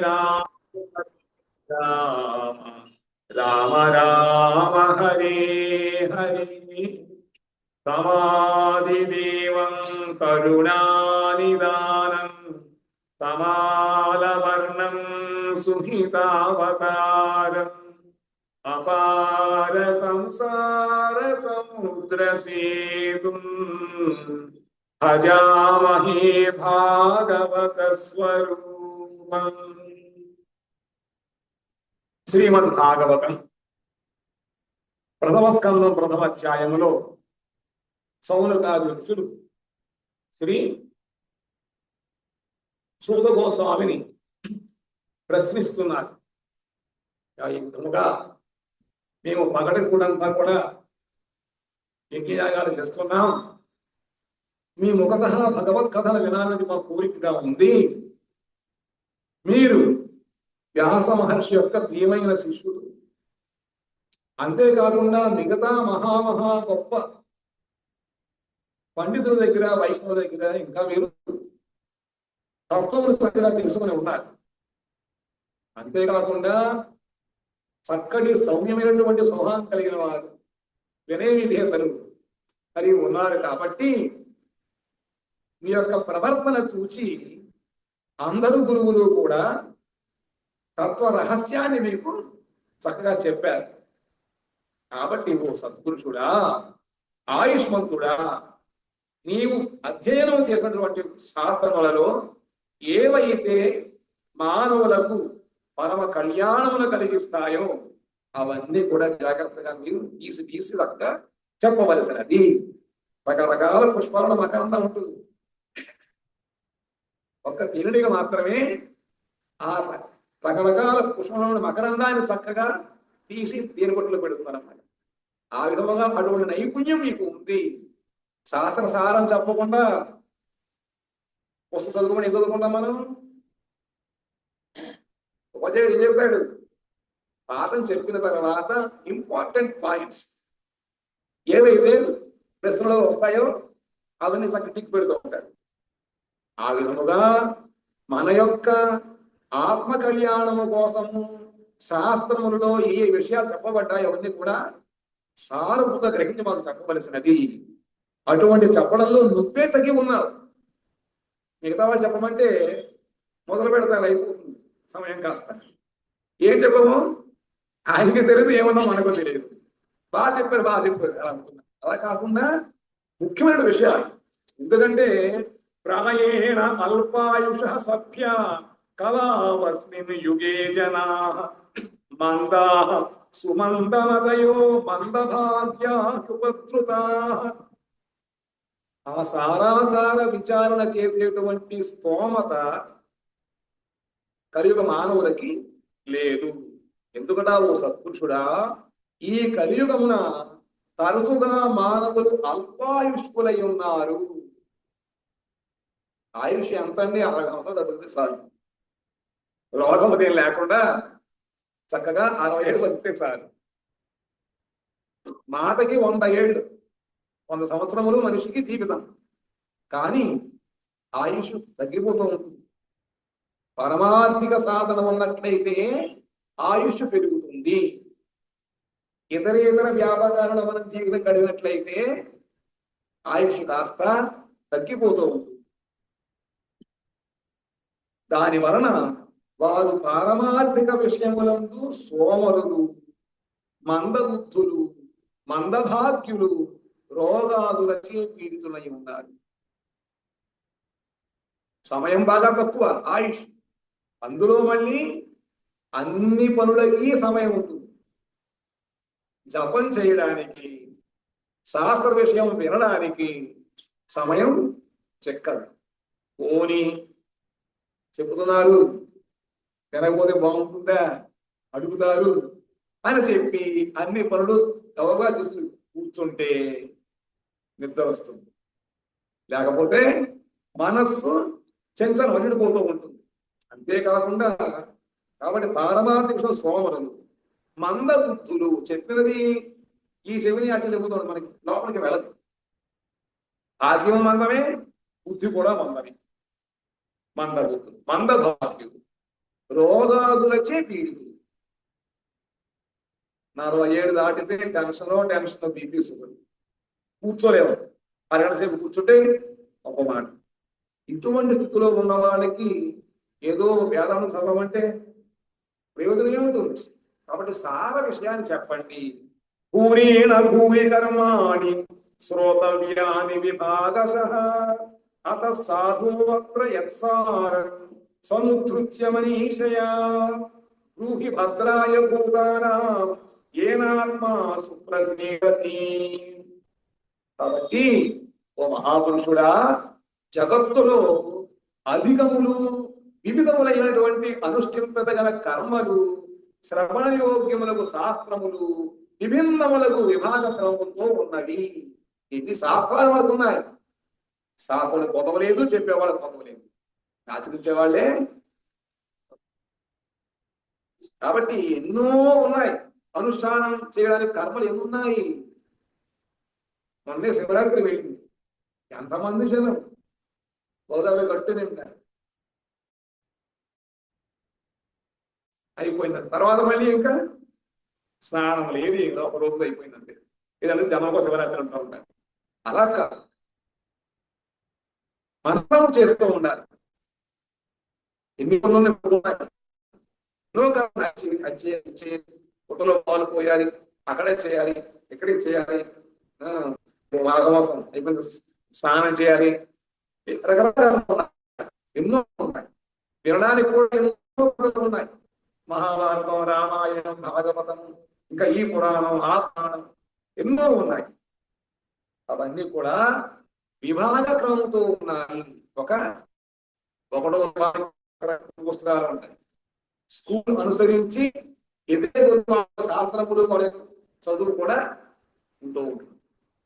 రామ రామ రామ రామ హరే హరే తమాదిదేవం కరుణానిదానం తమాలవర్ణం సుహితావతారం అపార సంసార సముద్ర సేతుం భజామహే భాగవత స్వరూపం. శ్రీమద్ భాగవతం ప్రథమ స్కందం ప్రథమ అధ్యాయములో సౌనకాది ఋషులు శ్రీ సూత గోస్వామిని ప్రశ్నిస్తున్నారు. ఈ విధముగా మేము పగటి పూటంతా కూడా యజ్ఞయాగాలు చేస్తున్నాం, మీ ముఖత భగవత్కథలు వినాలని మా కోరికగా ఉంది. మీరు వ్యాస మహర్షి యొక్క ప్రియమైన శిష్యుడు, అంతేకాకుండా మిగతా మహామహా గొప్ప పండితుల దగ్గర వైష్ణవుల దగ్గర ఇంకా మీరు తత్వములు చక్కగా తెలుసుకుని ఉన్నారు. అంతేకాకుండా చక్కటి సౌమ్యమైనటువంటి స్వభావం కలిగిన వారు, వినయ విధేయతలు కలిగి ఉన్నారు. కాబట్టి మీ యొక్క ప్రవర్తన చూచి అందరు గురువులు కూడా తత్వ రహస్యాన్ని మీకు చక్కగా చెప్పారు. కాబట్టి ఓ సద్పురుషుడా, ఆయుష్మంతుడా, నీవు అధ్యయనం చేసినటువంటి శాస్త్రములలో ఏవైతే మానవులకు పరమ కళ్యాణమును కలిగిస్తాయో అవన్నీ కూడా జాగ్రత్తగా మీరు తీసి దక్క చెప్పవలసినది. రకరకాల పుష్పాలను మకరందం ఉంటుంది, ఒక్క తినుడిగా మాత్రమే ఆ రకరకాల పుష్పములను మకరందాన్ని చక్కగా తీసి తేనెపట్టులో పెడుతున్నారన్నమాట. ఆ విధముగా అటువంటి నైపుణ్యం మీకు ఉంది. శాస్త్ర సారం చెప్పకుండా పుస్తకం చదువుకొని ఏం చదువుకుంటాం మనం? ఉపాధ్యాయుడు ఏం చెప్తాడు? పాఠం చెప్పిన తర్వాత ఇంపార్టెంట్ పాయింట్స్ ఏవైతే ప్రశ్నలో వస్తాయో అవన్నీ చక్కగా టిక్ పెడుతూ ఉంటాడు. ఆ విధముగా మన యొక్క ఆత్మ కళ్యాణము కోసము శాస్త్రములలో ఏ విషయాలు చెప్పబడ్డాయో అవన్నీ కూడా సారభూత గ్రహించి మాకు చెప్పవలసినది. అటువంటి చెప్పడంలో నువ్వే తగి ఉన్నావు. మిగతా వాళ్ళు చెప్పమంటే మొదలు పెడతాను, అయిపోతుంది సమయం కాస్త. ఏం చెప్పము ఆయనకి తెలియదు, ఏమన్నా మనకు తెలియదు. బాగా చెప్పారు అలా అనుకున్నా. అలా కాకుండా ముఖ్యమైన విషయాలు, ఎందుకంటే ప్రాయేణ అల్పాయుష సభ్య కళావస్మిన్ యుగే జనా మందా సుమందమదయో మందభాగ్యాపత్రుతా. ఆ సారాసార విచారణ చేసేటువంటి స్తోమత కలియుగ మానవులకి లేదు. ఎందుకంటే ఓ సత్పురుషుడా, ఈ కలియుగమున తరచుగా మానవులు అల్పాయుష్కులై ఉన్నారు. ఆయుష్ ఎంత అండి? 60 సంవత్సరాలు తగ్గితే చాలు. రోగమదేం లేకుండా చక్కగా 60 ఏళ్ళు బతికితే చాలు. మాటకి 100 ఏళ్ళు, 100 సంవత్సరములు మనిషికి జీవితం. కానీ ఆయుష్ తగ్గిపోతూ ఉంటుంది. పరమార్థిక సాధన ఉన్నట్లయితే ఆయుష్ పెరుగుతుంది. ఇతర వ్యాపారాలను మనం జీవితం గడిగినట్లయితే ఆయుష్ కాస్త తగ్గిపోతూ ఉంటుంది. దాని వలన వారు పారమార్థిక విషయములందు సోమరులు, మందబుద్ధులు, మందభాగ్యులు, రోగాదులచే పీడితులై ఉన్నారు. సమయం బాగా తక్కువ ఆయుష్. అందులో మళ్ళీ అన్ని పనులకి సమయం ఉంటుంది. జపం చేయడానికి, శాస్త్ర విషయం వినడానికి సమయం చెక్కదు. పోనీ చెబుతున్నారు, వినకపోతే బాగుంటుందా అడుగుతారు అని చెప్పి అన్ని పనులు గవగా చూసి కూర్చుంటే నిద్ర వస్తుంది. లేకపోతే మనస్సు చెంచలం అల్లిడిపోతూ ఉంటుంది. అంతేకాకుండా కాబట్టి పారమార్థిక సోమరులు, మందబుద్ధులు, చెప్పినది ఈ చెవిని ఆచరిపోతుంది, మనకి లోపలికి వెళ్ళదు. ఆజ్ఞం మందమే, బుద్ధి కూడా మందమే. మందబుద్ధులు, మందభాగ్యులు, రోగాదులచే పీడితులు. 47 దాటితే టెన్షన్ బీపీ షుగర్, కూర్చోలేము, అరగంట సేపు కూర్చుంటే ఒక మాట. ఇటువంటి స్థితిలో ఉన్న వాళ్ళకి ఏదో వేదాలను చదవమంటే ప్రయోజనం ఏముంటుంది? కాబట్టి సార విషయాన్ని చెప్పండి. భూరేణ భూరి కర్మాణి శ్రోతవ్యాని విభాగశః అత సాధువత్ర యత్సారం సముద్ధృత్య మనీషయా బ్రూహి భద్రాయ భూతానాం ఏనాత్మా సుప్రసీదతి. కాబట్టి ఓ మహాపురుషుడా, జగత్తులో అధికములు వివిధములైనటువంటి అనుష్ఠింపదగల కర్మలు, శ్రవణయోగ్యములకు శాస్త్రములు విభిన్నములకు విభాగ క్రమములతో ఉన్నవి. ఎన్ని శాస్త్రాలు మనకు ఉన్నాయి. శాస్త్రాలు పొదవలేదు, చెప్పేవాళ్ళు పొదవలేదు, ఆచరించేవాళ్లే. కాబట్టి ఎన్నో ఉన్నాయి. అనుష్ఠానం చేయడానికి కర్మలు ఎన్నున్నాయి. మొన్నే శివరాత్రి వెళ్ళింది, ఎంతమంది జనం గోదావరి గట్టు నిండా అయిపోయింది. తర్వాత మళ్ళీ ఇంకా స్నానం లేదు, ఒక రోజు అయిపోయిందంటే. ఇదంటే జనంలో శివరాత్రి అంటూ ఉంటారు. అలా కాదు, మనం చేస్తూ ఉండాలి. ఎన్ని పుట్టలో పాలు పోయాలి, అక్కడే చేయాలి, ఇక్కడే చేయాలి, మాఘమాసం అయిపోయింది స్నానం చేయాలి, రకరకాల ఎన్నో ఉన్నాయి. వినడానికి కూడా ఎన్నో ఉన్నాయి. మహాభారతం, రామాయణం, భాగవతం, ఇంకా ఈ పురాణం, ఆ పురాణం ఎన్నో ఉన్నాయి. అవన్నీ కూడా విభాగ క్రమంతో ఉన్నాయి. ఒకటో పుస్తకాలు ఉంటాయి. స్కూల్ అనుసరించి ఇదే శాస్త్రములు చదువు కూడా ఉంటూ ఉంటుంది.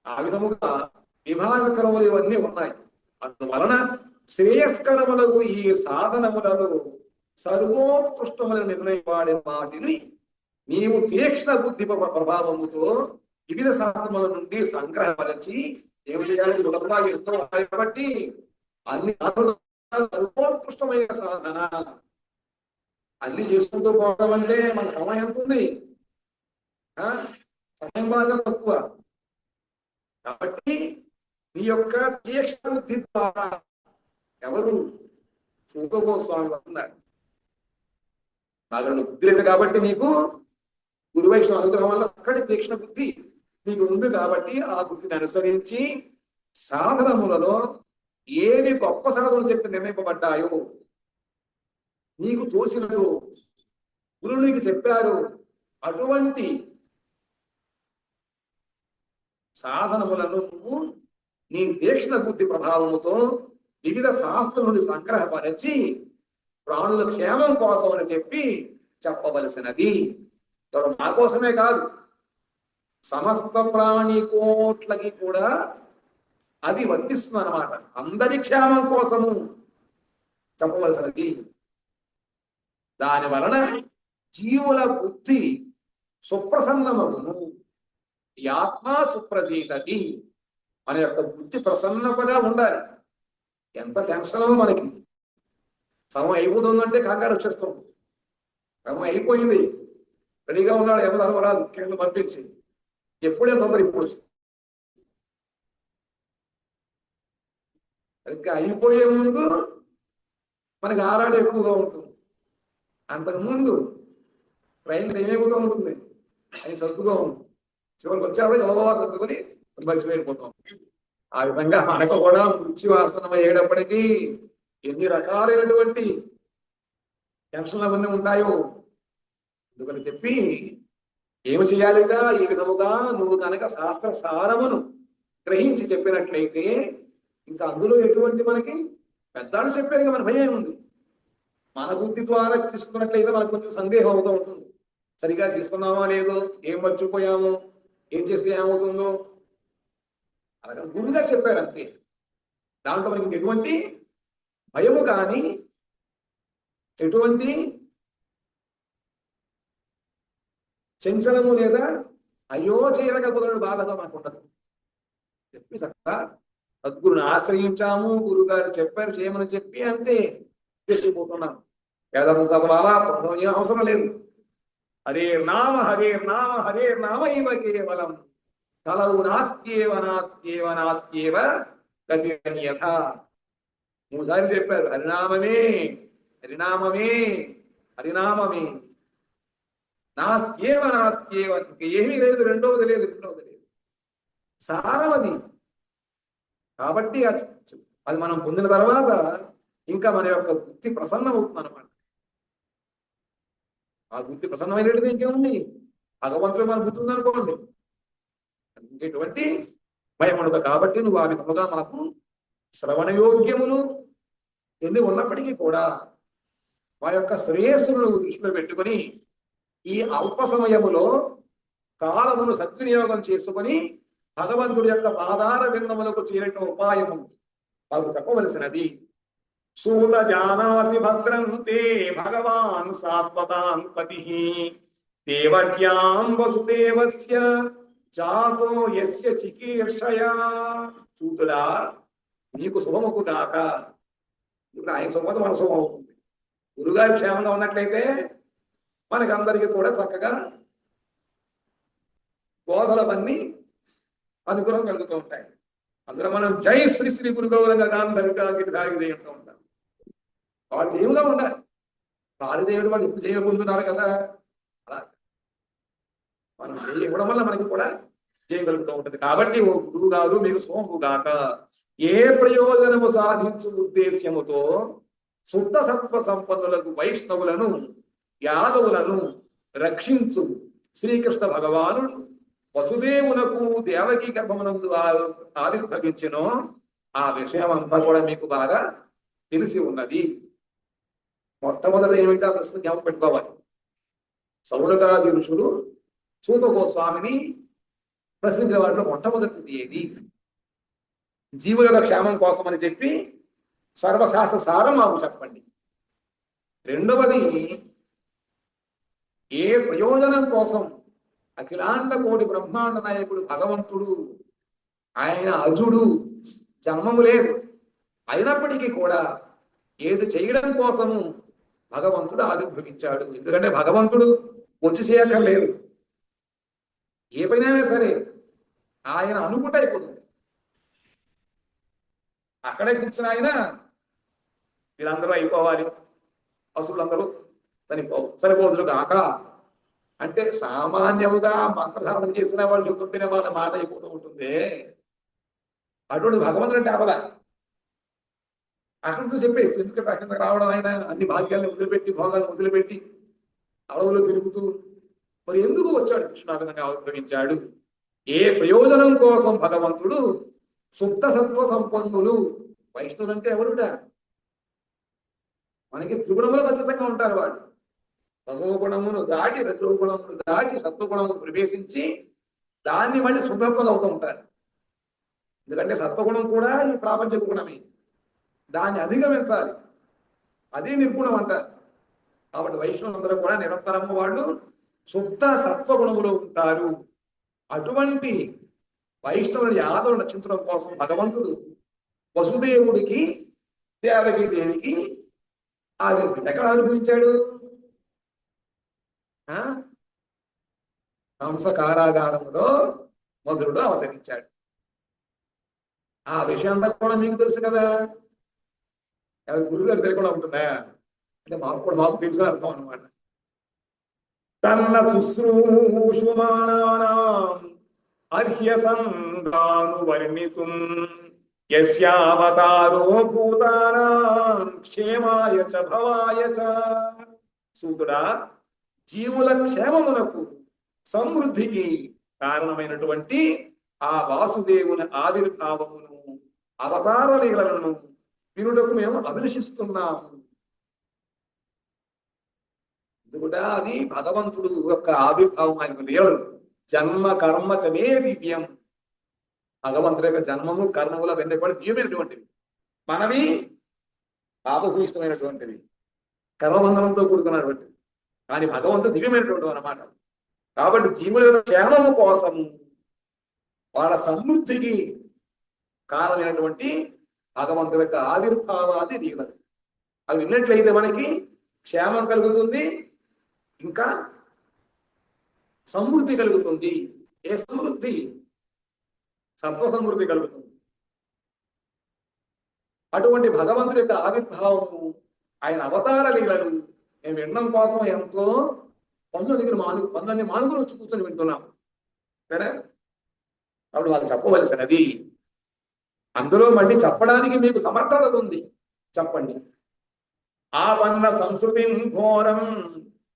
ఆ విధముగా విభాగ క్రమములు ఇవన్నీ ఉన్నాయి. అందువలన శ్రేయస్కరములకు ఈ సాధనములలో సర్వోత్కృష్టమైన నిర్ణయం వాడిన వాటిని నీవు తీక్ష్ణ బుద్ధి ప్రభావముతో వివిధ శాస్త్రముల నుండి సంగ్రహపరిచి ఏమి చేయాలి? ఎంతో కాబట్టి అన్ని సర్వోత్కృష్టమైన సాధన. అన్ని చేసుకుంటూ పోవడం అంటే మన సమయం ఎంత ఉంది? సమయం బాగా తక్కువ. కాబట్టి నీ యొక్క తీక్ష్ణ బుద్ధి ద్వారా ఎవరు సూతగోస్వామి అన్నారు, నాలో బుద్ధి లేదు కాబట్టి నీకు గురువైష్ణవ అనుగ్రహం వల్ల అక్కడి తీక్ష్ణ బుద్ధి నీకు ఉంది కాబట్టి ఆ బుద్ధిని అనుసరించి సాధనములలో ఏవి గొప్ప సాధనలు చెప్పి నిర్ణయింపబడ్డాయో, నీకు తోసినట్టు గురువు నీకు చెప్పారు, అటువంటి సాధనములను నువ్వు నీ తీక్ష్ణ బుద్ధి ప్రభావముతో వివిధ శాస్త్రం నుండి సంగ్రహపరిచి ప్రాణుల క్షేమం కోసం అని చెప్పి చెప్పవలసినది. మా కోసమే కాదు, సమస్త ప్రాణి కోట్లకి కూడా అది వర్తిస్తుంది అన్నమాట. అందరి క్షేమం కోసము చెప్పవలసినది. దాని వలన జీవుల బుద్ధి సుప్రసన్నమగును, ఈ ఆత్మ సుప్రసీదతి. మన యొక్క బుద్ధి ప్రసన్నతగా ఉండాలి. ఎంత టెన్షన్ మనకి, సమయం అయిపోతుందంటే కంగారు వచ్చేస్తుంది. సమయం అయిపోయింది, రెడీగా ఉన్నాడు యమధర్మరాజు కింద పంపించి, ఎప్పుడే తొందర ఇప్పుడు వస్తుంది. ఇంకా అయిపోయే ముందు మనకి ఆరాడు ఎక్కువగా ఉంటుంది. అంతకుముందు ట్రైన్ ఏమైపోతూ ఉంటుంది, అది సర్దుగా ఉంటుంది. చివరికి వచ్చేవాడు గౌరవ సర్దుకొని మర్చిపోయిపోతాం. ఆ విధంగా మనకు కూడా మృత్యు వాసనం అయ్యేటప్పటికీ ఎన్ని రకాలైనటువంటి టెన్షన్లు అవన్నీ ఉంటాయో. అందుకని చెప్పి ఏమి చేయాలిగా, ఈ విధముగా నువ్వు కనుక శాస్త్ర సారమును గ్రహించి చెప్పినట్లయితే ఇంకా అందులో ఎటువంటి మనకి పెద్దాడు చెప్పారు మన భయం ఉంది. మన బుద్ధి ద్వారా తీసుకున్నట్లయితే మనకు కొంచెం సందేహం అవుతూ ఉంటుంది. సరిగా చేసుకున్నామా లేదో, ఏం మర్చిపోయామో, ఏం చేస్తే ఏమవుతుందో. అలాగే గురువుగా చెప్పారు అంతే. దాంట్లో మనకి ఎటువంటి భయము కానీ ఎటువంటి చంచలము లేదా అయ్యో చేయలేకపోతున్నాడు బాధగా మనకు ఉండదు. చెప్పి చక్కగా సద్గురుని ఆశ్రయించాము, గురుగారు చెప్పారు చేయమని చెప్పి అంతే చేసిపోతున్నాం. వేదాంత చదవాలా పొందడం ఏం అవసరం లేదు. హరేర్నామ హరేర్నామ హరేర్నామ ఇవ కేవలం కలవు నాస్త్యేవ నాస్త్యేవ నాస్త్యేవ గతి అన్యథ. 3 సార్లు చెప్పారు, హరినామమే హరినామమే హరినామమే, నాస్త్యేవ నాస్త్యేవ, ఇంక ఏమీ లేదు, రెండవది లేదు సారం అది. కాబట్టి అది మనం పొందిన తర్వాత ఇంకా మన యొక్క బుద్ధి ప్రసన్నం అవుతుంది అనమాట. ఆ బుద్ధి ప్రసన్నమైనది ఇంకేముంది, భగవంతుడు మన బుద్ధి ఉందనుకోండి, ఇంకెటువంటి భయం ఉండదు. కాబట్టి నువ్వు ఆ విధముగా మాకు శ్రవణయోగ్యములు ఎన్ని ఉన్నప్పటికీ కూడా మా యొక్క శ్రేయస్సును దృష్టిలో పెట్టుకొని ఈ అల్ప సమయములో కాలమును సద్వినియోగం చేసుకొని భగవంతుడి యొక్క పాదార విందములకు చేరట ఉపాయము మాకు చెప్పవలసినది. సూత జానాసి భద్రంతే భగవాన్ సాత్వతాన్ పతి దేవక్యాం వసుదేవస్య జాతో యస్య చికీర్షయా. సూతుడా, నీకు శుభముకు గాక. ఇప్పుడు ఆయన శుభమత మన శుభం అవుతుంది. గురుగారు క్షేమంగా ఉన్నట్లయితే మనకందరికీ కూడా చక్కగా బోధలవన్నీ అనుగ్రహం కలుగుతూ ఉంటాయి. అందులో మనం జై శ్రీ శ్రీ గురు గౌరంగా దాగి ఉంటూ ఉంటాం. వాళ్ళు దేవుగా ఉండాలి. కాళీదేవుడు వాళ్ళు ఎప్పుడు జయం పొందుతున్నారు కదా, అలా మనం జయం ఇవ్వడం వల్ల మనకి కూడా జయం కలుగుతూ ఉంటుంది. కాబట్టి ఓ గురువు గారు మీకు సోము గాక. ఏ ప్రయోజనము సాధించు ఉద్దేశ్యముతో శుద్ధ సత్వ సంపన్నులకు వైష్ణవులను యాదవులను రక్షించు శ్రీకృష్ణ భగవానుడు వసుదేవునకు దేవకీ గర్భమునందు ఆవిర్భవించినో ఆ విషయం అంతా కూడా మీకు బాగా తెలిసి ఉన్నది. మొట్టమొదట ఏమిటి ఆ ప్రశ్న జ్ఞాపకం పెట్టుకోవాలి. సౌనకాది ఋషులు సూత గోస్వామిని ప్రశ్నించిన వాటిలో మొట్టమొదటిది ఏది? జీవుల యొక్క క్షేమం కోసం అని చెప్పి సర్వశాస్త్ర సారం మాకు చెప్పండి. రెండవది, ఏ ప్రయోజనం కోసం అఖిలాండ కోటి బ్రహ్మాండ నాయకుడు భగవంతుడు, ఆయన అజుడు, జన్మము లేదు, అయినప్పటికీ కూడా ఏది చేయడం కోసము భగవంతుడు ఆవిర్భవించాడు. ఎందుకంటే భగవంతుడు వచ్చి చేయక్కర్లేదు, ఏ పైన సరే ఆయన అనుకుంటే అయిపోతుంది. అక్కడే కూర్చుని ఆయన వీళ్ళందరూ అయిపోవాలి, అసురులందరూ సరిపోదులు కాక అంటే సామాన్యముగా మంత్రసాధన చేసిన వాళ్ళు చెబుతుంటేనే వాళ్ళ మాట అయిపోతూ ఉంటుంది. అటువంటి భగవంతుడు అంటే అవదా అక్కడ నుంచి చెప్పేసి ఎందుకంటే అక్కడ రావడం, ఆయన అన్ని భాగ్యాలను వదిలిపెట్టి భోగాలను వదిలిపెట్టి అడవులు తిరుగుతూ మరి ఎందుకు వచ్చాడు? కృష్ణానందంగా ఆవిర్భవించాడు. ఏ ప్రయోజనం కోసం భగవంతుడు శుద్ధ సత్వ సంపన్నులు, వైష్ణవులు అంటే ఎవరుట? మనకి త్రిగుణములు ఖచ్చితంగా ఉంటారు వాళ్ళు. తమోగుణమును దాటి రజోగుణమును దాటి సత్వగుణమును ప్రవేశించి దాన్ని మళ్ళీ శుద్ధత్వం అవుతూ ఉంటారు. ఎందుకంటే సత్వగుణం కూడా ఈ ప్రాపంచిక గుణమే, దాన్ని అధిగమించాలి, అదే నిర్గుణం అంటారు. కాబట్టి వైష్ణవులందరూ కూడా నిరంతరము వాళ్ళు శుద్ధ సత్వగుణములో ఉంటారు. అటువంటి వైష్ణవుని యాదవులు రక్షించడం కోసం భగవంతుడు వసుదేవుడికి దేవకీ దేవికి ఎక్కడ ఆవిర్భవించాడు? హంస కారాగారంలో మధురుడు అవతరించాడు. ఆ విషయం అంతా కూడా మీకు తెలుసు కదా. గురుగారు తెలియకుండా ఉంటుందా అంటే మాకు తెలుసు అర్థం అనమాట. తన్న శుశ్రూషుమానానాం అర్హ్యసందాను వర్ణితుం యస్యావతారో భూతానాం క్షేమాయ చ భవాయ చ. సూతుడా, జీవుల క్షేమమునకు సమృద్ధికి కారణమైనటువంటి ఆ వాసుదేవుని ఆవిర్భావమును అవతార లీలలను వినుటకు మేము అభిలషిస్తున్నాము. ఎందుకంటే అది భగవంతుడు యొక్క ఆవిర్భావం, ఆయన లీలలు. జన్మ కర్మ చమే దివ్యం. భగవంతుడి యొక్క జన్మము కర్మముల వెన్నపడి దివ్యమైనటువంటివి, మనవి పాపభూయిష్టమైనటువంటివి, కర్మబంధనంతో కూడుకున్నటువంటివి. కానీ భగవంతుడు దివ్యమైనటువంటి అన్నమాట. కాబట్టి జీవుల యొక్క క్షేమము కోసము, వాళ్ళ సమృద్ధికి కారణమైనటువంటి భగవంతుడి యొక్క ఆవిర్భావాది లీలలు అవి విన్నట్లయితే మనకి క్షేమం కలుగుతుంది, ఇంకా సమృద్ధి కలుగుతుంది. ఏ సమృద్ధి? సత్వ సమృద్ధి కలుగుతుంది. అటువంటి భగవంతుడి యొక్క ఆవిర్భావము, ఆయన అవతార లీలలు మేము వినడం కోసం ఎంతో పనులన్నీ మానుకుని వచ్చి కూర్చొని వింటున్నాం సరే. అప్పుడు వాళ్ళు చెప్పవలసినది, అందులో మళ్ళీ చెప్పడానికి మీకు సమర్థత ఉంది, చెప్పండి. ఆపన్న సంస్కృతిం ఘోరం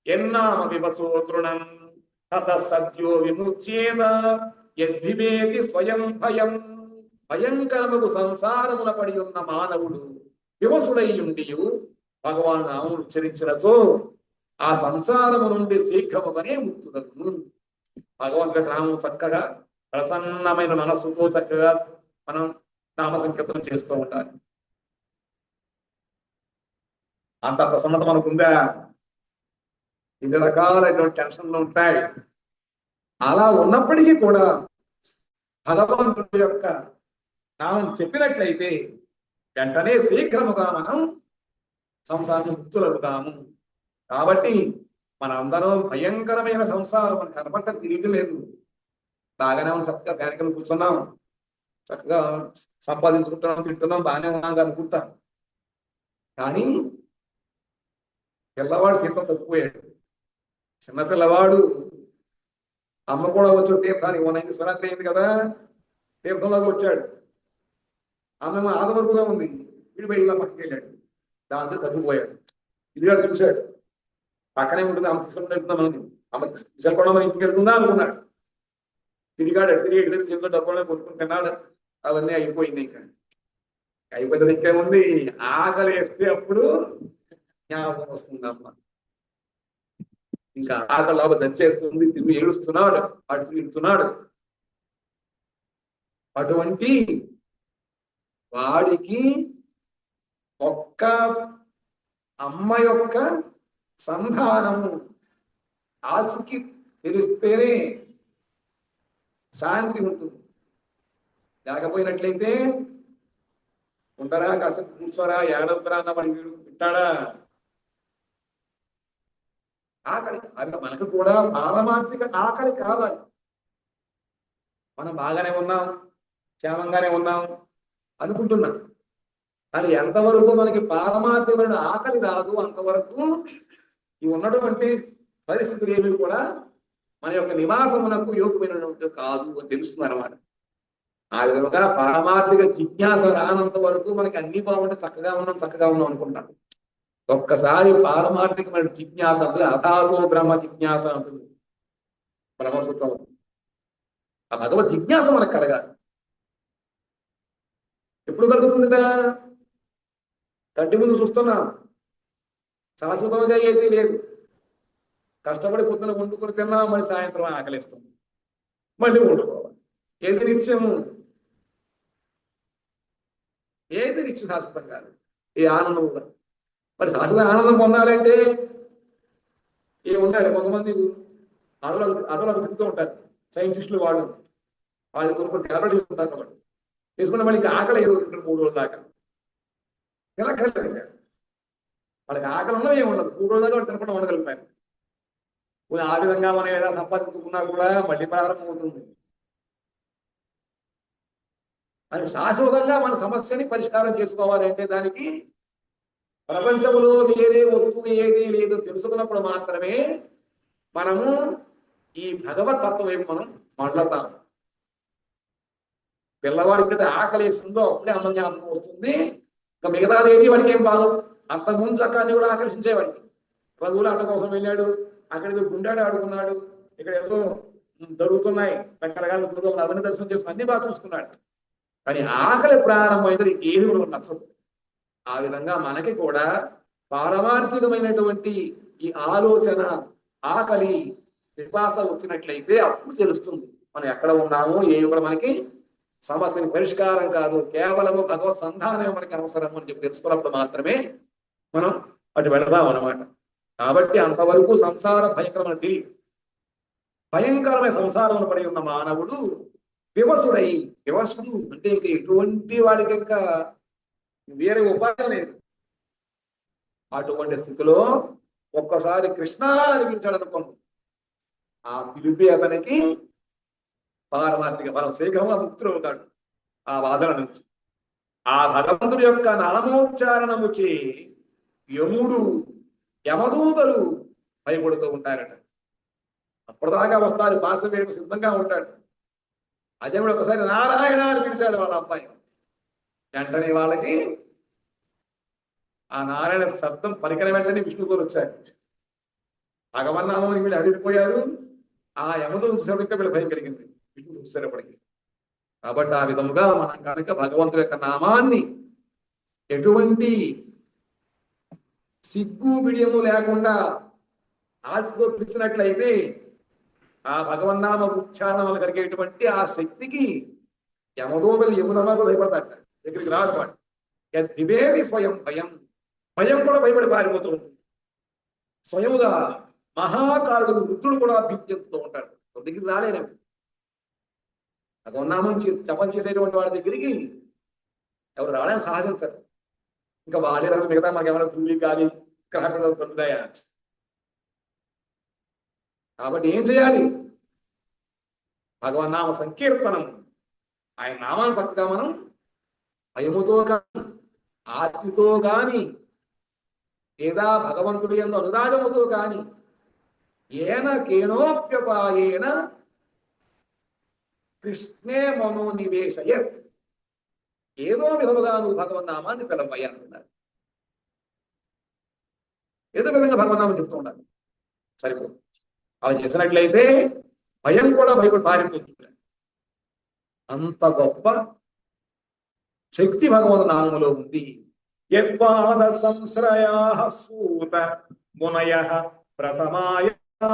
ఎన్నామ వివసోతృణం తత సద్యో విముచ్యేద యద్వివేది స్వయం భయం. భయంకరముకు సంసారమున పడి ఉన్న మానవుడు వివసుడయ్యుండి భగవాన్ నామం ఉచ్చరించిన సో ఆ సంసారము నుండి శీఘ్రముగానే ముక్తుడగును. భగవంతుడి నామం చక్కగా ప్రసన్నమైన మనస్సుతో చక్కగా మనం నామ సంకీర్తనం చేస్తూ ఉండాలి. అంత ప్రసన్నత మనకుందా? ఇన్ని రకాలైనటువంటి టెన్షన్లు ఉంటాయి. అలా ఉన్నప్పటికీ కూడా భగవంతుడి యొక్క నామం చెప్పినట్లయితే వెంటనే శీఘ్రముగా మనం సంసారం ముక్తులవుతాము. కాబట్టి మనందరం భయంకరమైన సంసారం మనకు కనపట్ట తిరగలేదు. బాగానే మనం చక్కగా బ్యాంకులు కూర్చున్నాం, చక్కగా సంపాదించుకుంటున్నాం, తింటున్నాం, బాగానే ఉన్నాం అనుకుంటాం. కానీ పిల్లవాడు తీర్థం తప్పిపోయాడు. చిన్నపిల్లవాడు అమ్మ కూడా వచ్చి తీర్థానికి 1 శివరాత్రి అయింది కదా, తీర్థంలోకి వచ్చాడు. ఆమె ఆదవరకుగా ఉంది, వీడు బయట పక్కకి వెళ్ళాడు, దాంతో తగ్గిపోయాడు. ఇదిగాడు చూశాడు, పక్కనే ఉంటుంది, అమ్మ తీసుకొని వెళ్తుందా మనం, అమ్మ తీసుకెళ్ళకుండా మనం ఇంటికి వెళ్తుందా అనుకున్నాడు. తిరిగాడు, తిరిగి చేతిలో డబ్బులు కొనుక్కుని తిన్నాడు. అవన్నీ అయిపోయింది. ఇంకా అయిపోయింది. ఇంకేముంది, ఆకలి వేస్తే అప్పుడు జ్ఞాపకం వస్తుంది అమ్మ. ఇంకా ఆకలి లోపల దంచేస్తుంది, తిరిగి ఏడుస్తున్నాడు, అటు తిరుగుతున్నాడు. అటువంటి వాడికి ఒక్క అమ్మ యొక్క సంధానము ఆచూకీ తెలిస్తేనే శాంతి ఉంటుంది. లేకపోయినట్లయితే ఉంటారా, కాసేపు కూర్చోరా, ఏడవరా అన్న వాడి వీడు వింటాడా? ఆకలి అది మనకు కూడా పారమార్థిక ఆకలి కావాలి. మనం బాగానే ఉన్నాం, క్షేమంగానే ఉన్నాం అనుకుంటున్నాం. అది ఎంతవరకు మనకి పారమార్థికమైన ఆకలి రాదు అంతవరకు ఈ ఉన్నటువంటి పరిస్థితులు ఏవి కూడా మన యొక్క నివాసమునకు యోగ్యమైనటువంటి కాదు అని తెలుస్తుంది అన్నమాట. ఆ విధంగా పారమార్థిక జిజ్ఞాస రానంత వరకు మనకి అన్ని బాగుంటే చక్కగా ఉన్నాం అనుకుంటాం. ఒక్కసారి పారమార్థికమైన జిజ్ఞాస అంటే అథాతో బ్రహ్మ జిజ్ఞాస అంటుంది బ్రహ్మసూత్రం. ఆ భగవద్ జిజ్ఞాస మనకు కలగాలి. ఎప్పుడు కలుగుతుందిగా? కంటి ముందు చూస్తున్నాం, శాశ్వతంగా ఏది లేదు. కష్టపడి పొద్దున వండుకొని తిన్నాం, మళ్ళీ సాయంత్రం ఆకలిస్తాం, మళ్ళీ వండుకోవాలి. ఏది నిత్యము? ఏది నిత్యం శాశ్వతం కాదు. ఈ ఆనందం కూడా మరి శాశ్వత ఆనందం పొందాలంటే ఏముండాలి? కొంతమంది అడవులకు తిరుగుతూ ఉంటారు సైంటిస్టులు, వాళ్ళు కొన్ని ట్యాబ్లెట్లు ఉంటారు వాళ్ళు తీసుకుంటే మళ్ళీ ఆకలి 2-3 రోజుల దాకా తినక్కర్లేదు. వాళ్ళకి ఆకలి ఉన్నది ఏమి ఉండదు, 3 రోజుల దాకా వాళ్ళు తినకుండా ఉండగలుగుతారు. ఆ విధంగా మనం ఏదైనా సంపాదించుకున్నా కూడా మళ్ళీ ప్రారంభం అవుతుంది. అది శాశ్వతంగా మన సమస్యని పరిష్కారం చేసుకోవాలి అంటే దానికి ప్రపంచంలో వేరే వస్తువు ఏది లేదు తెలుసుకున్నప్పుడు మాత్రమే మనము ఈ భగవత్ తత్వం వైపు మనం మళ్ళతాం. పిల్లవాడికి ఆకలి వేస్తుందో అప్పుడే అమ్మ జ్ఞాపకం వస్తుంది. ఇంకా మిగతాది ఏది వాడికి ఏం బాగు. అంతకుముందు చక్కాన్ని కూడా ఆకర్షించేవాడికి. రఘువులు అట్ట కోసం వెళ్ళాడు, అక్కడ ఏదో గుండాడు ఆడుకున్నాడు, ఇక్కడ ఏదో దొరుకుతున్నాయి రకరకాల దుర్గములు, అవన్నీ దర్శనం చేసుకుని అన్ని బాగా చూసుకున్నాడు. కానీ ఆకలి ప్రారంభమైంది ఏది కూడా నచ్చదు. ఆ విధంగా మనకి కూడా పారమార్థికమైనటువంటి ఈ ఆలోచన, ఆకలి, విశ్వాస వచ్చినట్లయితే అప్పుడు తెలుస్తుంది మనం ఎక్కడ ఉన్నామో. ఏమి కూడా మనకి సమస్యని పరిష్కారం కాదు, కేవలము భగవత్ సంధానమే మనకి అవసరం అని చెప్పి తెలుసుకున్నప్పుడు మాత్రమే మనం అటు వెళదాం అన్నమాట. కాబట్టి అంతవరకు సంసార భయంకరమైన తెలియదు. భయంకరమైన సంసారంలో పడి ఉన్న మానవుడు వివసుడై, వివసుడు అంటే ఇంకా ఎటువంటి వాడికి ఇంకా వేరే ఉపాయం లేదు. అటువంటి స్థితిలో ఒక్కసారి కృష్ణ అని పిలిచాడు అనుకోండి, ఆ పిలిపి అతనికి పారమార్థిక ఫలం, శీఘ్రంగా ముక్తుడవుతాడు ఆ బాధల నుంచి. ఆ భగవంతుడి యొక్క నామోచ్చారణము చే యముడు, యమదూతలు భయపడుతూ ఉంటారట. అప్పటిదాకా వస్తారు, భాష వేడుకు సిద్ధంగా ఉంటాడు. అజముడు ఒకసారి నారాయణ అని పిలిచాడు వాళ్ళ అబ్బాయి. వెంటనే వాళ్ళకి ఆ నారాయణ శబ్దం పలికిన వెంటనే విష్ణువులు వచ్చారు. భగవన్నామానికి వీళ్ళు అడిగిపోయారు. ఆ యమదూత చూసేప్పటికే వీళ్ళు భయం కలిగింది, విష్ణువు చూసేటప్పటికి. కాబట్టి ఆ విధముగా మనం కనుక భగవంతుడి యొక్క నామాన్ని ఎటువంటి సిగ్గు బిడియము లేకుండా ఆశతో పిలిచినట్లయితే ఆ భగవన్నామ ఉచ్చారణ వల్ల కలిగేటువంటి ఆ శక్తికి యమదూతలు యమునకు భయపడతాట, దగ్గరికి రాదు వాడు. నివేది స్వయం భయం, భయం కూడా భయపడి పారిపోతూ ఉంటుంది. స్వయముగా మహాకారుడు రుద్రుడు కూడా భీతి చెందుతూ ఉంటాడు, దగ్గరికి రాలేనవి. భగవన్నామం జపం చేసేటువంటి వాడి దగ్గరికి ఎవరు రావడానికి సహజం సార్. ఇంకా వాళ్ళే రాదు, మిగతా మనకి ఏమైనా తుల్లి గాలి గ్రహణాలు పొందుతాయా? కాబట్టి ఏం చేయాలి? భగవన్నామ సంకీర్తనం, ఆయన నామాన్ని చక్కగా మనం భయముతో కానీ ఆర్తితో కానీ లేదా భగవంతుడి యందు అనురాగముతో కానీ ఏన కేనోప్యపాయేన కృష్ణే మనోనివేశయత్, ఏదో విధముగా నువ్వు భగవన్నామాన్ని పిలవయ్యా అంటున్నారు. ఏదో విధంగా భగవన్నామని చెప్తూ ఉండాలి, సరిపోదు. అవి చేసినట్లయితే భయం కూడా భయపడి పారిపోతుంది. అంత గొప్ప శక్తి భగవన్ నామములో ఉంది. యద్వాద సంశ్రయా సూత మునయ ప్రసమాయా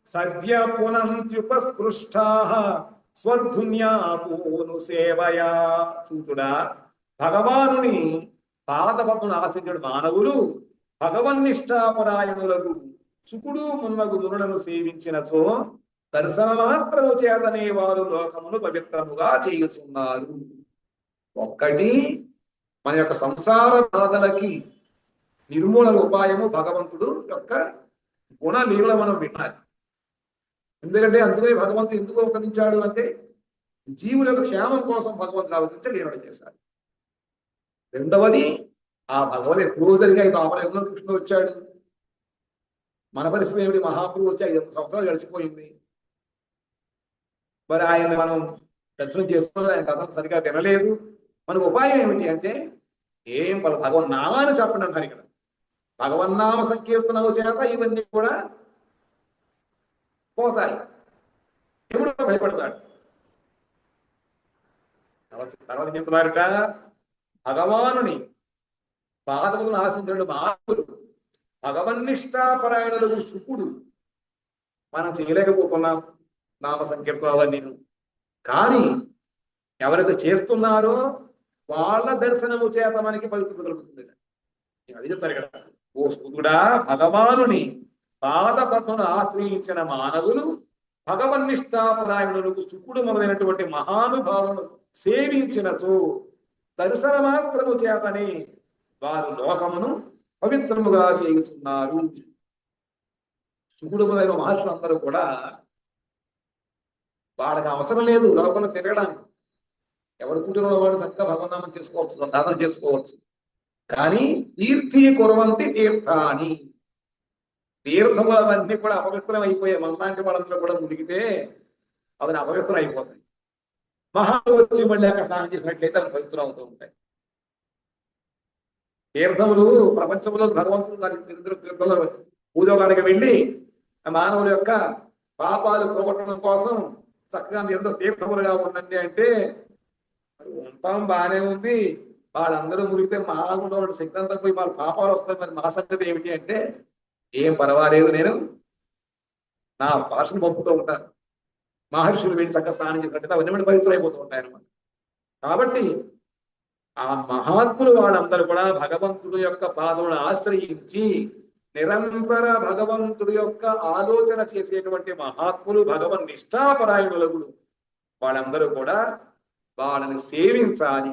సద్య పునంత్యుపస్పృష్టా స్వర్ధున్యాపూను సేవయా. చూతుడా, భగవానుని పాదపద్మను ఆశించడు మానవులు భగవన్నిష్టాపరాయణులకు సుకుడు మున్నగు మునులను సేవించినచో దర్శన మాత్రము చేతనే వారు లోకమును పవిత్రముగా చేయుచున్నారు. ఒక్కటి, మన యొక్క సంసార బాధలకి నిర్మూలన ఉపాయము భగవంతుడు యొక్క గుణలీల మనం వినాలి. ఎందుకంటే అందుకనే భగవంతుడు ఎందుకు అవతరించాడు అంటే జీవుల యొక్క క్షేమం కోసం భగవంతుడు అవతరించి లీలలు చేశాడు. రెండవది, ఆ భగవద్ ఎప్పుడో జరిగి 5 ఆపరేషన్లో కృష్ణుడు వచ్చాడు. మన పరిస్థితి ఏమిటి? మహాప్రభు వచ్చి 5 సంవత్సరాలు గడిచిపోయింది. మరి ఆయన మనం దర్శనం చేసుకుని ఆయన కథను సరిగా వినలేదు. మనకు ఉపాయం ఏమిటి అంటే ఏం భగవన్నామాన్ని చెప్పండి అంటారు ఇక్కడ. భగవన్నామ సంకీర్తనము చేత ఇవన్నీ కూడా పోతాయి. ఎప్పుడు భయపడతాడు. తర్వాత చెప్తున్నారట, భగవానుని పాదములను ఆశించిన మానవులు భగవన్నిష్టాపరాయణులకు సుకుడు. మనం చేయలేకపోతున్నాం నామ సంకీర్తనాలన్నీ, కానీ ఎవరైతే చేస్తున్నారో వాళ్ళ దర్శనము చేత మనకి పవిత్రత కలుగుతుంది. అది చెప్తారు కదా, ఓ సుకుడా, భగవానుని పాదపద్మను ఆశ్రయించిన మానవులు భగవన్నిష్టాపరాయణులకు సుకుడు మొదలైనటువంటి మహానుభావులను సేవించినచో దర్శన మాత్రము చేతనే వారు లోకమును పవిత్రముగా చేస్తున్నారు. సుకుడు మొదలైన మహర్షులందరూ కూడా వాళ్ళకి అవసరం లేదు లోకంలో తిరగడానికి. ఎవరి కుటుంబంలో వాళ్ళు చక్కగా భగవన్నామం చేసుకోవచ్చు, సాధన చేసుకోవచ్చు. కానీ తీర్థీ కురవంతి తీర్థాని, తీర్థములవన్నీ కూడా అపవిత్రం అయిపోయాయి. మనలాంటి వాళ్ళందరూ కూడా మునిగితే అవన్నీ అపవిత్రం అయిపోతాయి. మహాలు వచ్చి మళ్ళీ అక్కడ స్నానం చేసినట్లయితే అవి పవిత్రం అవుతూ ఉంటాయి. తీర్థములు ప్రపంచంలో భగవంతుడు తీర్థంలో పూజోగానికి వెళ్ళి మానవుల యొక్క పాపాలు పోగొట్టడం కోసం చక్కగా మీరు తీర్థములుగా ఉండండి అంటే ఉంటాం, బాగానే ఉంది. వాళ్ళందరూ మునిగితే మానవులో శక్తి అంతా పోయి వాళ్ళ పాపాలు వస్తాయి. మరి మా సంగతి ఏమిటి అంటే ఏం పర్వాలేదు, నేను నా భాషను పంపుతూ ఉంటాను. మహర్షులు వెళ్ళి చక్కగా స్నానం చేసినట్టు అవన్నీ పవిత్రం అయిపోతూ ఉంటాయి అన్నమాట. కాబట్టి ఆ మహాత్ములు వాళ్ళందరూ కూడా భగవంతుడు యొక్క పాదములను ఆశ్రయించి నిరంతర భగవంతుడి యొక్క ఆలోచన చేసేటువంటి మహాత్ములు భగవన్ నిష్ఠాపరాయణులకు వాళ్ళందరూ కూడా వాళ్ళని సేవించాలి,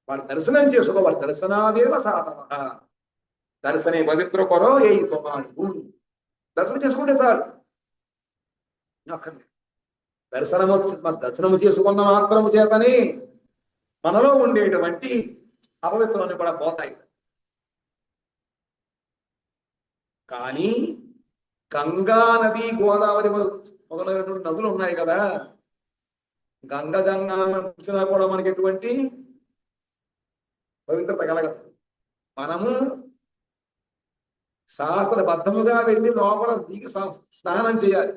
వాళ్ళ దర్శనం చేసుకోవాలి. దర్శనాదేవ సాధన, దర్శనే పవిత్ర కొరో ఏ తొమాడు. దర్శనం చేసుకుంటే సార్ అక్కర్లేదు. దర్శనము చేసుకున్న మాత్రము చేతని మనలో ఉండేటువంటి అపవిత్రాన్ని కూడా పోతాయి. కానీ గంగా నది, గోదావరి మొదలైనటువంటి నదులు ఉన్నాయి కదా, గంగా వచ్చినా కూడా మనకి ఎటువంటి పవిత్రత కలగదు. మనము శాస్త్రబద్ధముగా వెళ్ళి లోపల దిగి స్నానం చేయాలి.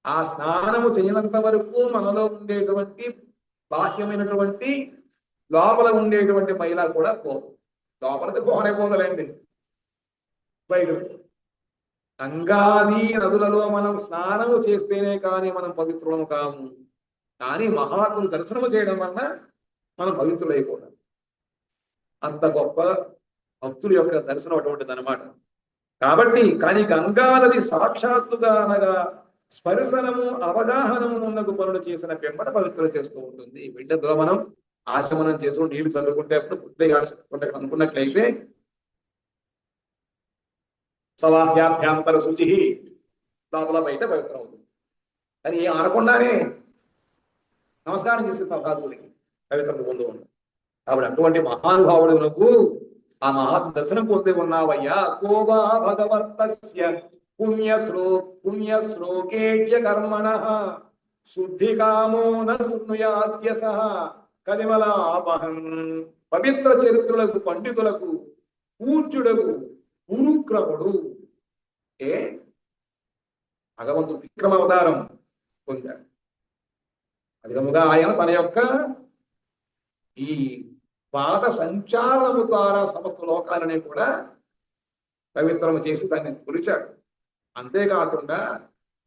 ఆ స్నానము చేయనంత వరకు మనలో ఉండేటువంటి బాహ్యమైనటువంటి లోపల ఉండేటువంటి మైల కూడా పోదు. లోపలికి పోలేకపోదలేండి, బయట. గంగాది నదులలో మనం స్నానము చేస్తేనే కానీ మనం పవిత్రులము కాము. కానీ మహాత్ములు దర్శనము చేయడం వల్ల మనం పవిత్రులైపోతాం. అంత గొప్ప భక్తుల యొక్క దర్శనం అటువంటిది అనమాట. కాబట్టి కానీ గంగా నది సాక్షాత్తుగా అనగా స్పర్శనము అవగాహనము ఉన్నకు పనులు చేసిన పెంపట పవిత్రం చేస్తూ ఉంటుంది. బిడ్డలో మనం ఆచమనం చేస్తూ నీళ్లు చల్లుకుంటే అప్పుడు పుట్టే అనుకున్నట్లయితే సవాహ్యాభ్యాంతర శుచి లోపల బయట పవిత్రం అవుతుంది. కానీ ఏం అనకుండానే నమస్కారం చేసి సాధువులకి పవిత్రత పొందు ఉన్నాం. కాబట్టి అటువంటి మహానుభావుడునకు ఆ మహా దర్శనం పొంది ఉన్నావయ్యా. కోవా భగవత్తస్య పుణ్యశ్లోకేజ్య కర్మణః శుద్ధి కామో నృయాత్యసః కలిమలాపహం. పవిత్ర చరిత్రులకు, పండితులకు, పూజ్యుడకు గురుక్రముడు భగవంతుడు విక్రమ అవతారం పొందాడు. అధికముగా ఆయన తన యొక్క ఈ పాద సంచారణము ద్వారా సమస్త లోకాలని కూడా పవిత్రము చేసి దాన్ని కొలిచాడు. అంతేకాకుండా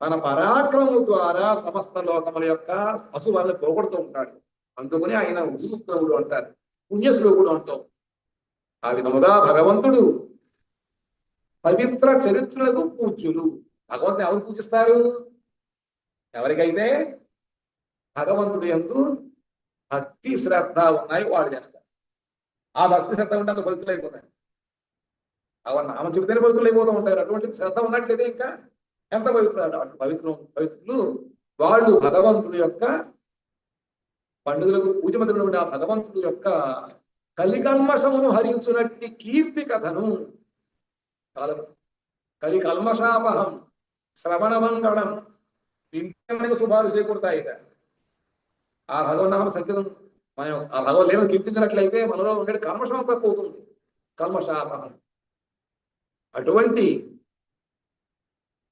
తన పరాక్రమము ద్వారా సమస్త లోకముల యొక్క అశుభాలను పోగొడుతూ ఉంటాడు. అందుకని ఆయన గురుక్రముడు అంటారు, పుణ్యశ్లోకుడు అంటాం. ఆ విధముగా భగవంతుడు పవిత్ర చరిత్రలకు పూజ్యులు. భగవంతుని ఎవరు పూజిస్తారు? ఎవరికైతే భగవంతుడు యందు భక్తి శ్రద్ధ ఉన్నాయి వాళ్ళు చేస్తారు. ఆ భక్తి శ్రద్ధ ఉంటే అంత పవిత్రులు అయిపోతారు. అవన్నీ నామ చెబితేనే పవిత్రులు అయిపోతూ ఉంటారు. అటువంటి శ్రద్ధ ఉన్నట్లయితే ఇంకా ఎంత పవిత్రులు వాళ్ళు భగవంతుడి యొక్క పండుగలకు పూజమతున్నటువంటి ఆ భగవంతుడి యొక్క కలికల్మషమును హరించునట్టి కీర్తి కథను, కలి కల్మషాపహం శ్రవణ మంగళం ఇంటి శుభాలు చేకూరుతాయిట. ఆ భగవన్నామ సంకేతం మనం ఆ భగవద్లీలను కీర్తించినట్లయితే మనలో ఉండే కల్మషం అంతా పోతుంది. కల్మషాపహం. అటువంటి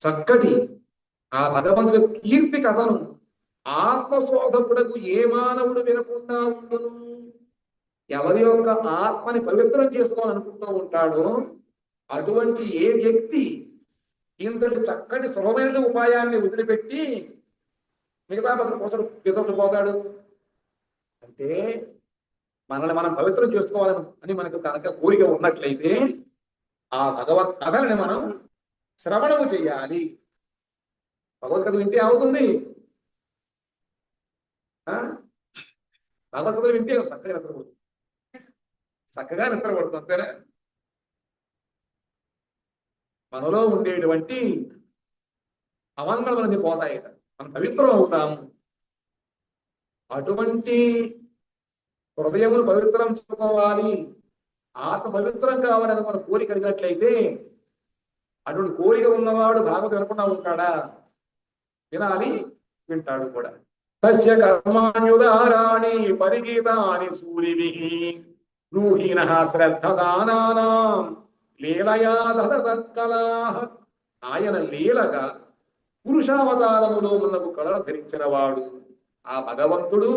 చక్కటి ఆ భగవంతుడి కీర్తి కథను ఆత్మశోధకుడకు ఏ మానవుడు వినకుండా ఉండును. ఎవరి యొక్క ఆత్మని పవిత్రం చేసుకోవాలనుకుంటూ ఉంటాడో అటువంటి ఏ వ్యక్తి ఇంతటి చక్కటి సులభమైన ఉపాయాన్ని వదిలిపెట్టి మిగతా పవిత్రుడు పోతాడు అంటే మనల్ని మనం పవిత్రం చేసుకోవాలని మనకు కనుక కోరిక ఉన్నట్లయితే ఆ భగవత్ కథలని మనం శ్రవణము చెయ్యాలి. భగవద్గీత వింటే అవుతుంది. భగవద్గీత వింటే చక్కగా నిద్రపడుతుంది, చక్కగా నిద్రపడుతుంది. అంతేనా? మనలో ఉండేటువంటి అమంగళములన్నీ పోతాయట, మనం పవిత్రం అవుతాము. అటువంటి హృదయమును పవిత్రం చేసుకోవాలి, ఆత్మ పవిత్రం కావాలని మన కోరిక కలిగినట్లయితే అటువంటి కోరిక ఉన్నవాడు భాగవతం వినకుండా ఉంటాడా? వినాలి, వింటాడు కూడా. తస్య కర్మాణ్యుదారాణి పరిగీతాని సూరిభిః నూహీనః శ్రద్ధదానానాం లీలయా దదతత్కలాః. ఆయన లీలగా పురుషావతారములో మనకు కళలు ధరించిన వాడు ఆ భగవంతుడు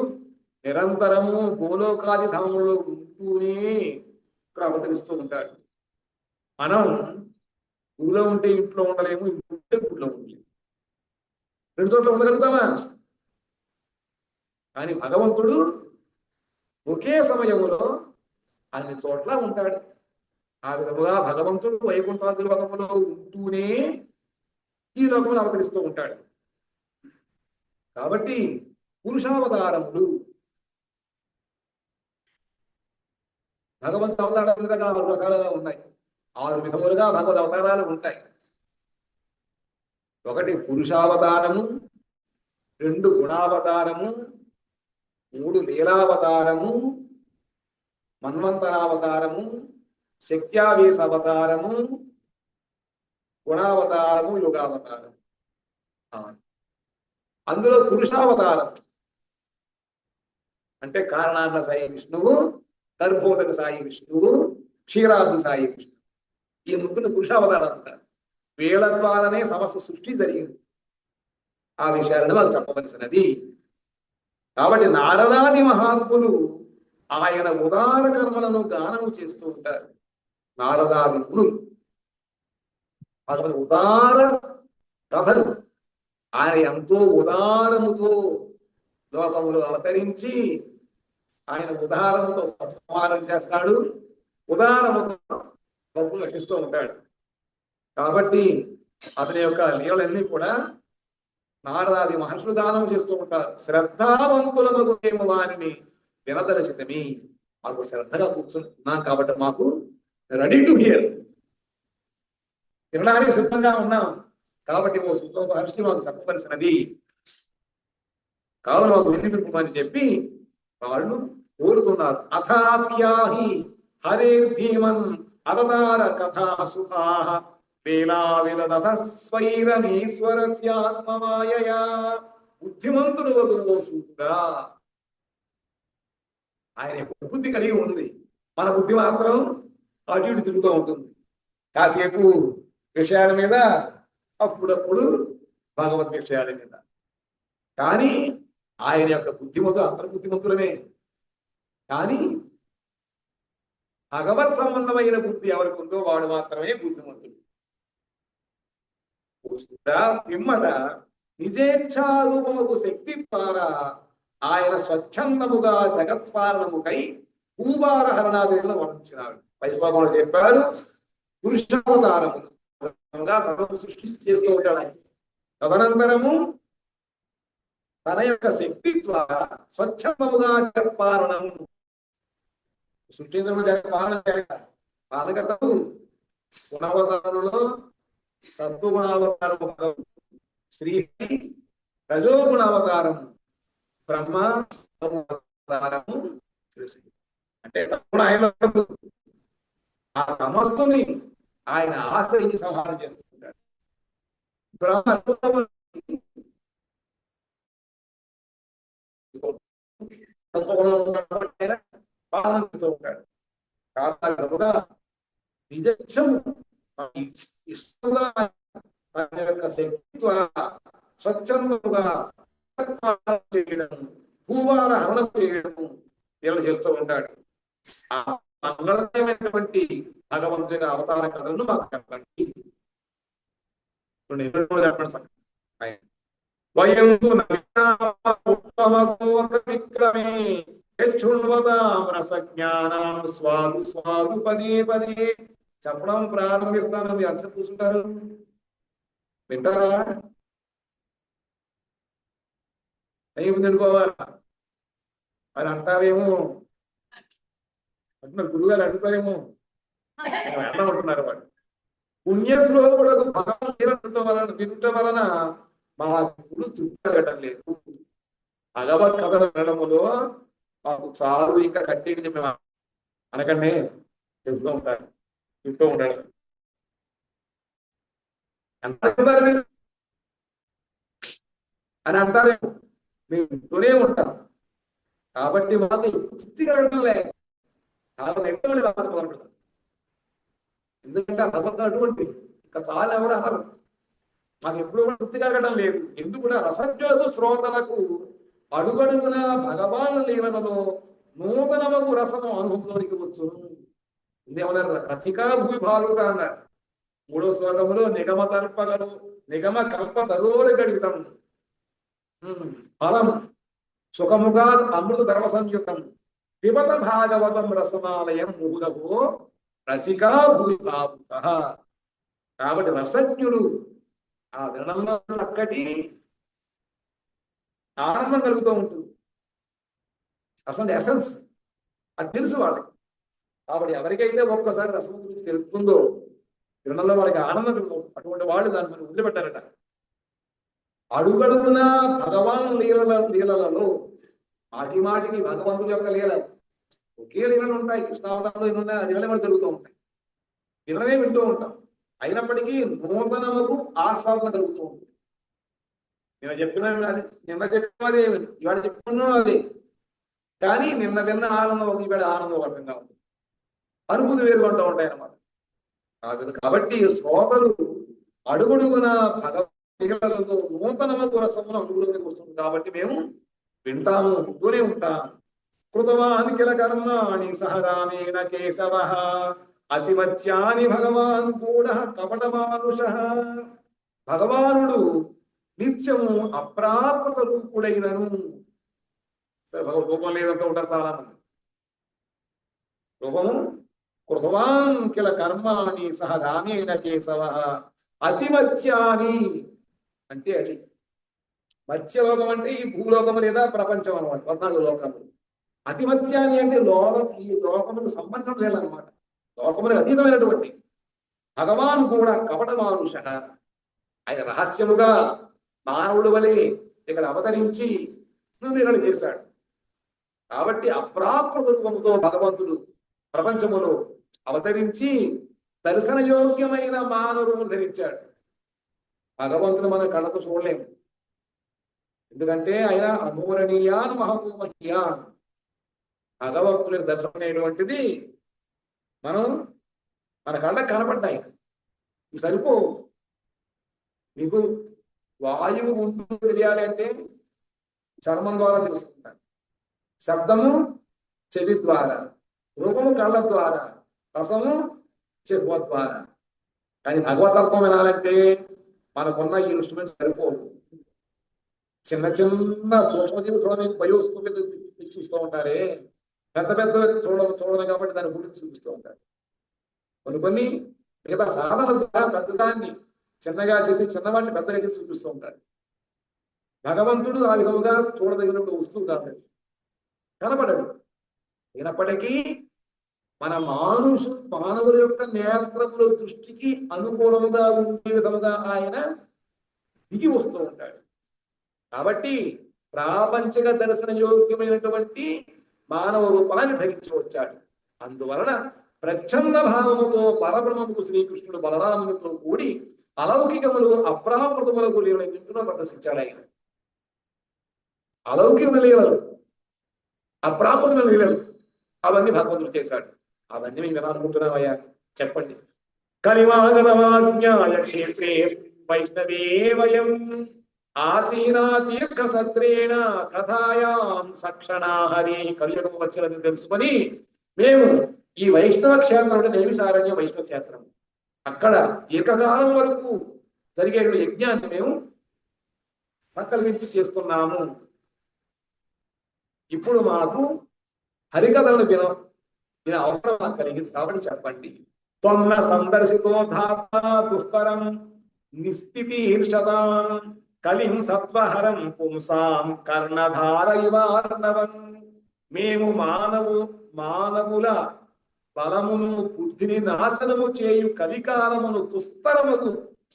నిరంతరము భూలోకాది ధామంలో ఉంటూనే ఇక్కడ అవతరిస్తూ ఉంటాడు. మనం ఊళ్ళో ఉంటే ఇంట్లో ఉండలేము, ఇంట్లో ఉంటే ఊళ్ళో ఉండలేము, రెండు చోట్ల ఉండగలుగుతామా? కానీ భగవంతుడు ఒకే సమయంలో అన్ని చోట్ల ఉంటాడు. ఆ విధముగా భగవంతుడు వైకుంఠాది లోకములో ఉంటూనే ఈ లోకములు అవతరిస్తూ ఉంటాడు. కాబట్టి పురుషావతారములు భగవంతుడు అవతారాలు 6 రకాలుగా ఉన్నాయి. 6 విధములుగా భగవద్ అవతారాలు ఉంటాయి. ఒకటి పురుషావతారము, 2 గుణావతారము, 3 లీలావతారము, మన్వంతరావతారము, శక్త్యావేశ అవతారము, గుణావతారము, యుగావతారము. అందులో పురుషావతారం అంటే కారణాన్న సాయి విష్ణువు, గర్భోదక సాయి విష్ణువు, క్షీరాబ్ది సాయి విష్ణువు, ఈ ముగ్గురు పురుషావతారం అంటారు. వీళ్ళ ద్వారానే సమస్త సృష్టి జరిగింది. ఆ విషయాలను వాళ్ళు చెప్పవలసినది. కాబట్టి నారదాది మహాత్ములు ఆయన ఉదార కర్మలను గానము చేస్తూ ఉంటారు. నారదాది మునులు అతని ఉదార కథలు ఆయన ఎంతో ఉదారముతో లోకములు అవతరించి ఆయన ఉదారముతో సంహారం చేస్తాడు, ఉదారముతో లోకములు రక్షిస్తూ ఉంటాడు. కాబట్టి అతని యొక్క లీలలన్నీ కూడా నారదాది మహర్షులు దానం చేస్తూ ఉంటారు. శ్రద్ధావంతులమగు మేము వారిని వినదలచితమి. మాకు శ్రద్ధగా కూర్చున్నాం కాబట్టి మాకు రెడీ టు హియర్, వినడానికి సిద్ధంగా ఉన్నాం కాబట్టి ఓ సుఖ మహర్షి మాకు చెప్పవలసినది కావున మాకు వినిపింపమని చెప్పి వాళ్ళు కోరుతున్నారు. అథాప్యాహి హరేర్భీమన్ అవతార కథా సుఖా వేలావిలదస్వైరమీశ్వరస్యాత్మమాయయా. బుద్ధిమంతుడు వదువో సూతుగా. ఆయన బుద్ధి కలిగి ఉంది, మన బుద్ధి మాత్రం అటు ఇటు తిరుగుతూ ఉంటుంది. కాసేపు విషయాల మీద, అప్పుడప్పుడు భగవద్ విషయాల మీద. కానీ ఆయన యొక్క బుద్ధిమంతులు అందరూ బుద్ధిమంతులమే. కానీ భగవత్ సంబంధమైన బుద్ధి ఎవరికి ఉందో వాడు మాత్రమే బుద్ధిమంతుడు. పిమ్మట నిజేచ్ఛారూపముకు శక్తి ద్వారా ఆయన స్వచ్ఛందముగా జగత్పాలనముకై భూభార హరణాదులను వర్ణించినాడు. వైశ్వాముడు చెప్పాడు, పురుషావతారముగా సర్వం సృష్టి చేస్తూ ఉంటాడు. తదనంతరము తన యొక్క శక్తి ద్వారా స్వచ్ఛందముగా జగత్పాలనము సృష్టించడం జగత్పాలన పాలకతలు గుణావతారంలో సత్వగుణావతారము, శ్రీ రజోగుణావతారం, బ్రహ్మ అవతారము అంటే ఆయన ఆ తమస్సుని ఆయన ఆశ్రయించి సంహారం చేస్తుంటాడు. బ్రహ్మ పాలనతో ఉంటాడు. నిజము ఇష్టంగా తన యొక్క శక్తి ద్వారా స్వచ్ఛందముగా చేయడం, భూభార హరణం చేయడం ఇలా చేస్తూ ఉంటాడు. ఆ మంగళమైనటువంటి భగవంతుడిగా అవతార కథలను మాకు చెప్పండి. విక్రమే స్వాదు స్వాదు పదే పదే చెప్పడం ప్రారంభిస్తాను. మీరు అంత కూర్చుంటారు, వింటారా? అయ్యింది అనుకోవాలా అని అంటారేమో, అంటున్నారు గురుగారు అడుగుతారేమో, అన్నం అంటున్నారు వాడు. పుణ్యశ్లోకులకు భగవన్ వినటం వలన మా గురు తృప్తి కలగటం లేదు. భగవత్ కథలు వినడములో మాకు చాలు, ఇంకా కట్టేకి మేము అనకండి చెప్తూ ఉంటారు, వింటూ ఉంటారు. అంటారు మీరు అని అంటారేమో, మేము వింటూనే ఉంటాం. కాబట్టి మాకు తృప్తి కలగటం లేదు. ఎందుకంటే భగవంతుడు అటువంటి ఇంకా చాలా ఎవరు అన్నారు, మాకు ఎప్పుడు కూడా తృప్తి కలగడం లేదు. ఎందుకు రసజ్ఞులకు శ్రోతలకు అడుగడుగున భగవాన్ లీలలలో నూతనమగు రసము అనుభవంలోనికి వచ్చును. ఇందేమన్నారు, రసికా భూభాలుగా అన్నారు. 3వ శ్లోకములో నిగమ తర్పగలు నిగమ కల్ప తరోరి గడితం ఫలం సుఖముగా అమృత ధర్మ సంయుతం పిబత భాగవతం రసమాలయం ముహుదవో రసికా భూభావుక. కాబట్టి రసజ్ఞుడు ఆ వినడంలో చక్కటి ఆనందం కలుగుతూ ఉంటుంది. అసలు ఎసెన్స్ అది తెలుసు వాళ్ళకి. కాబట్టి ఎవరికైతే ఒక్కసారి రసం గురించి తెలుస్తుందో వినడంలో వాళ్ళకి ఆనందం కలుగుతుంది. అటువంటి వాళ్ళు దాన్ని మనం వదిలిపెట్టారట. అడుగడుగున భగవాన్ లీలలలో మాటి మాటికి భగవంతుడి యొక్క లీల ఒకే లీలలు ఉంటాయి. కృష్ణావతారంలో ఎన్ని ఉన్నాయి, అది మనకు జరుగుతూ ఉంటాయి. వినడమే వింటూ ఉంటాం. అయినప్పటికీ నూతనముకు ఆస్వాదన కలుగుతూ ఉంటుంది. నిన్న చెప్పిన అది, నిన్న చెప్పిన అదే, ఇవాళ చెప్పుకున్నా అదే. కానీ నిన్న విన్న ఆనందం ఇవాళ ఆనందం ఒక రకంగా ఉంది. అనుభూతి వేరుగా ఉంటూ ఉంటాయి అన్నమాట. కాబట్టి శ్రోతలు అడుగడుగున భగవద్గీతలతో నూతనమకు రసమును అనుగుణంగా వస్తుంది. కాబట్టి మేము వింటాము, వింటూనే ఉంటాం. కృతవాన్ కిల కర్మాణి సహ రామేణ కేశవ అతిమత్యాని భగవాన్ గూఢ కపటమానుష. భగవానుడు నిత్యము అప్రాకృత రూపుడైనను. రూపం లేదంటూ ఉంటారు చాలా మంది. రూపము కృతవాన్ కిల కర్మాణి సహ రామేణ కేశవ అతిమత్యాని అంటే అది మత్స్యలోకం అంటే ఈ భూలోకము లేదా ప్రపంచం అనమాట. 14 లోకములు. అతిమత్యాని అంటే ఈ లోకములకు సంబంధం లేదనమాట. లోకములకు అతీతమైనటువంటి భగవాన్ కూడా కపట మానుష. ఆయన రహస్యముగా మానవుడు వలె ఇక్కడ అవతరించి లీలలు చేశాడు. కాబట్టి అప్రాకృత రూపముతో భగవంతుడు ప్రపంచములో అవతరించి దర్శనయోగ్యమైన మానవులను ధరించాడు. భగవంతుడు మన కళ్ళతో చూడలేము. ఎందుకంటే ఆయన అమూరణీయాన్ మహమూమహీయాన్. భగవంతుడి దర్శనం అనేటువంటిది మనం మన కళ్ళకు కనపడ్డాయి. ఇవి సరిపో. మీకు వాయువు ముందు తెలియాలి అంటే చర్మం ద్వారా తెలుసుకుంటాను, శబ్దము చెవి ద్వారా, రూపము కళ్ళ ద్వారా, రసము చెవుల ద్వారా. కానీ భగవతత్వం వినాలంటే మనకున్న ఈ ఇన్స్ట్రుమెంట్స్ సరిపోదు. చిన్న చిన్న సూక్ష్మజీవులు చూడడానికి బయోస్కోప్ చూస్తూ ఉంటారే, పెద్ద పెద్ద చూడడం కాబట్టి దాని గురించి చూపిస్తూ ఉంటారు. కొన్ని మిగతా సాధన ద్వారా పెద్దదాన్ని చిన్నగా చేసి చిన్నవాడిని పెద్దగా చేసి చూపిస్తూ ఉంటారు. భగవంతుడు ఆ విధముగా చూడదగినప్పుడు వస్తువు కాబట్టి కనపడడు. అయినప్పటికీ మన మానవుల యొక్క నేత్రముల దృష్టికి అనుకూలముగా ఉండే విధముగా ఆయన దిగి వస్తూ ఉంటాడు. కాబట్టి ప్రాపంచిక దర్శన యోగ్యమైనటువంటి మానవ రూపాన్ని ధరించి వచ్చాడు. అందువలన ప్రచ్ఛన్న భావముతో పరబ్రహ్మకు శ్రీకృష్ణుడు బలరామునితో కూడి అలౌకికములు అప్రాకృతములకు లీలలు ప్రదర్శించాడు. ఆయన అలౌకికమైన లీలలు, అప్రాకృతమైన లీలలు అవన్నీ భగవంతుడు చేశాడు. అవన్నీ మేము ఎలా అనుకుంటున్నామయ్యా చెప్పండి. కలిమాగతమాజ్ఞాయ క్షేత్రే వైష్ణవే వయం ఆసీనా దీర్ఘ సత్రేణ కథాయాం సక్షణా హరి. కలియుగం వచ్చినది తెలుసుకొని మేము ఈ వైష్ణవ క్షేత్రం అంటే నైమిసారణ్య వైష్ణవ క్షేత్రం, అక్కడ ఏకకాలం వరకు జరిగే యజ్ఞాన్ని మేము సంకల్పించి చేస్తున్నాము. ఇప్పుడు మాకు హరికథలను విన అవసరం మాకు కలిగింది కాబట్టి చెప్పండి. త్వన్న సందర్శితో ధాత దుస్తరం నిస్థితీర్షతాం కలిం సత్వహరం పుంసాం కర్ణధార ఇవార్ణవం. మేము మానవుల బలమును బుద్ధిని నాశనము చేయు కలికాలమును దుస్తరముకు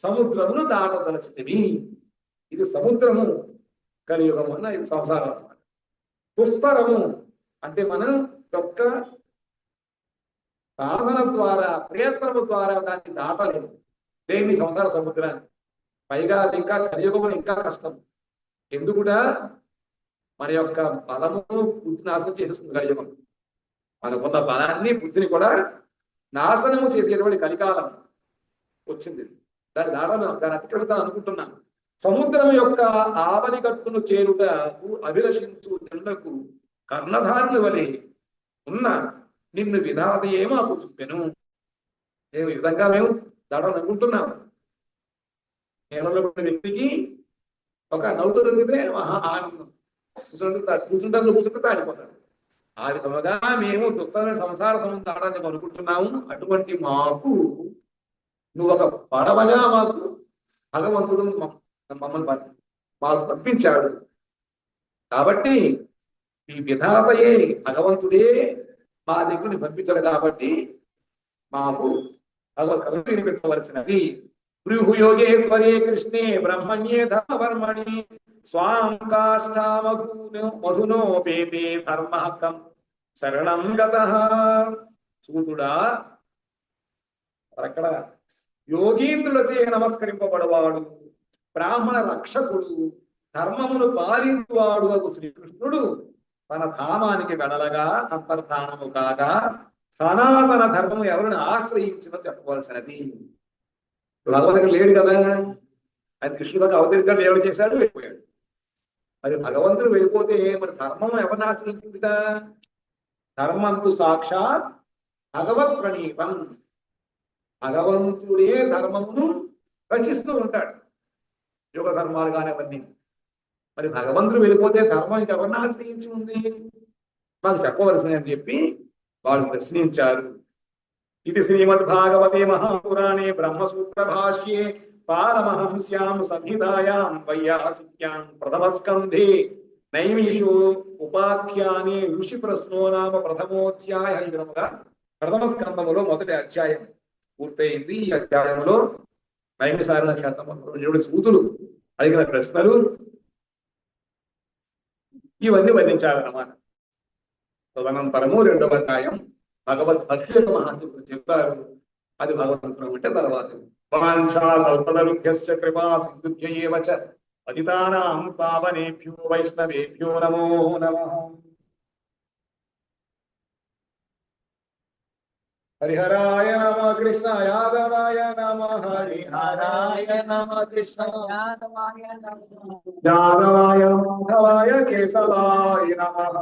సముద్రమును దాటదలచితివి. ఇది సముద్రము కలియుగము అన్న, ఇది సంసారం అన్నమాట. దుస్తరము అంటే మనం యొక్క సాధన ద్వారా ప్రయత్నము ద్వారా దాన్ని దాటలేదు. దేన్ని? సంసార సముద్రాన్ని. పైగా అది ఇంకా కలియుగము ఇంకా కష్టం. ఎందుకుడా మన యొక్క బలము బుద్ధి నాశనం చేస్తుంది కలియుగం. మనకున్న బలాన్ని బుద్ధిని కూడా నాశనము చేసేటువంటి కలికాలం వచ్చింది. దాన్ని దాని అతిక్రమితాన్ని అనుకుంటున్నాను. సముద్రం యొక్క ఆవలి గట్టును చేరుటకు అభిలషించు జనులకు కర్ణధారుల వలె ఉన్న నిన్ను విధాతయే మాకు చూపెను. మేము ఈ విధంగా మేము దాటని అనుకుంటున్నాం. నేలలో వ్యక్తికి ఒక నౌక దొరికితే మహా ఆనందం. కూర్చుంటే తాడిపోతాడు. ఆ విధముగా మేము దుస్తమైన సంసార సముద్రాన్ని అనుకుంటున్నాము. అటువంటి మాకు నువ్వు ఒక పడవగా మాకు భగవంతుడు మమ్మల్ని మాకు పంపించాడు. కాబట్టి ఈ విధాతయే భగవంతుడే మా దగ్గరని పంపించాడు. కాబట్టి మాకు భగవద్గీత వినిపించవలసినది. భృహు యోగేశ్వరే కృష్ణే బ్రహ్మణ్యే ధర్మవర్మణి స్వాం కాష్టా మధునోపేతే ధర్మహకం శరణం గతః. సూతుడా, అక్కడ యోగీంద్రులచే నమస్కరింపబడవాడు, బ్రాహ్మణ రక్షకుడు, ధర్మమును పాలించువాడు అగు శ్రీకృష్ణుడు తన ధామానికి వెడలగా అంతర్ధానము కాగా సనాతన ధర్మము ఎవరిని ఆశ్రయించిందో చెప్పవలసినది. భగవంతుడు లేడు కదా, ఆయన కృష్ణుడికి అవతరిగా దేవుడు చేశాడు, వెళ్ళిపోయాడు. మరి భగవంతుడు వెళ్ళిపోతే మరి ధర్మం ఎవరిని ఆశ్రయించిందిట? ధర్మంతు సాక్షాత్ భగవత్ ప్రణీతం. భగవంతుడే ధర్మమును రచిస్తూ ఉంటాడు, యుగ ధర్మాలు కానివన్నీ. మరి భగవంతుడు వెళ్ళిపోతే ధర్మం ఇంకెవరిని ఆశ్రయించి ఉంది? మాకు చెప్పవలసింది అని చెప్పి వాళ్ళు ప్రశ్నించారు. ఇది శ్రీమద్భాగవతే మహాపురాణే బ్రహ్మసూత్ర భాష్యే పారమహంస్యాం సంహితాయాం వైయాసిక్యాం ప్రథమస్కంధే నైమిషో ఉపాఖ్యానే ఋషి ప్రశ్నో నామ ప్రథమోధ్యాయ. ఈ విధముగా ప్రథమ మొదటి అధ్యాయం పూర్తయింది. ఈ అధ్యాయంలో నైమిసారణ్య సూతులు అడిగిన ప్రశ్నలు ఇవన్నీ వర్ణించాలన్నమాట. తదనంతరము రెండవ అధ్యాయం భగవద్భక్తి యొక్క మహాత్ములు చెప్తారు. అది భగవంతుడు అంటే తర్వాత కృపా సింధుభ్యేవ చ పతితానాం పావనేభ్యో వైష్ణవేభ్యో నమో నమః. హరిహరాయ నమ కృష్ణ యాదవాయ నమ హరిహరాయ నమ కృష్ణ యాదవాయ మాధవాయ కేశవాయ నమ.